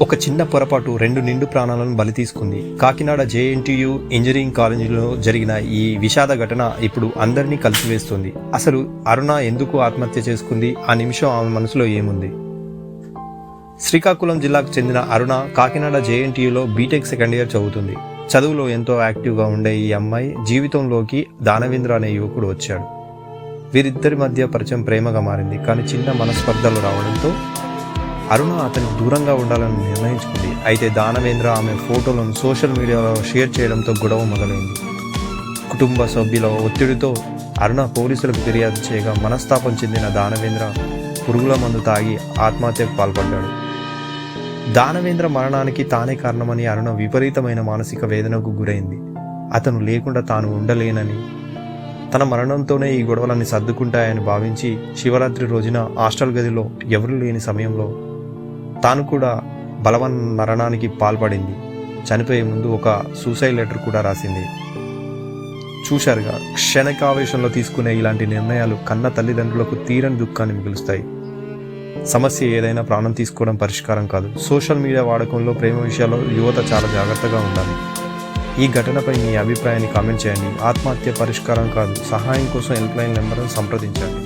ఒక చిన్న పొరపాటు 2 నిండు ప్రాణాలను బలి తీసుకుంది. కాకినాడ జేఎన్టీయూ ఇంజనీరింగ్ కాలేజీలో జరిగిన ఈ విషాద ఘటన ఇప్పుడు అందరినీ కలిసివేస్తుంది. అసలు అరుణ ఎందుకు ఆత్మహత్య చేసుకుంది? ఆ నిమిషం ఆమె మనసులో ఏముంది? శ్రీకాకుళం జిల్లాకు చెందిన అరుణ కాకినాడ జేఎన్టీయూలో బీటెక్ సెకండ్ ఇయర్ చదువుతుంది. చదువులో ఎంతో యాక్టివ్గా ఉండే ఈ అమ్మాయి జీవితంలోకి దానవేంద్ర అనే యువకుడు వచ్చాడు. వీరిద్దరి మధ్య పరిచయం ప్రేమగా మారింది. కానీ చిన్న మనస్పర్ధలు రావడంతో అరుణ అతనికి దూరంగా ఉండాలని నిర్ణయించుకుంది. అయితే దానవేంద్ర ఆమె ఫోటోలను సోషల్ మీడియాలో షేర్ చేయడంతో గొడవ మొదలైంది. కుటుంబ సభ్యుల ఒత్తిడితో అరుణ పోలీసులకు ఫిర్యాదు చేయగా మనస్తాపం చెందిన దానవేంద్ర పురుగుల మందు తాగి ఆత్మహత్యకు పాల్పడ్డాడు. దానవేంద్ర మరణానికి తానే కారణమని అరుణ విపరీతమైన మానసిక వేదనకు గురైంది. అతను లేకుండా తాను ఉండలేనని, తన మరణంతోనే ఈ గొడవలన్నీ సర్దుకుంటాయని భావించి శివరాత్రి రోజున హాస్టల్ గదిలో ఎవరూ లేని సమయంలో తాను కూడా బలవన్ మరణానికి పాల్పడింది. చనిపోయే ముందు ఒక సూసైడ్ లెటర్ కూడా రాసింది. చూశారుగా, క్షణికావేశంలో తీసుకునే ఇలాంటి నిర్ణయాలు కన్న తల్లిదండ్రులకు తీరని దుఃఖాన్ని మిగులుస్తాయి. సమస్య ఏదైనా ప్రాణం తీసుకోవడం పరిష్కారం కాదు. సోషల్ మీడియా వాడకంలో ప్రేమ విషయాల్లో యువత చాలా జాగ్రత్తగా ఉండాలి. ఈ ఘటనపై మీ అభిప్రాయాన్ని కామెంట్ చేయండి. ఆత్మహత్య పరిష్కారం కాదు. సహాయం కోసం హెల్ప్ లైన్ నెంబర్ను సంప్రదించండి.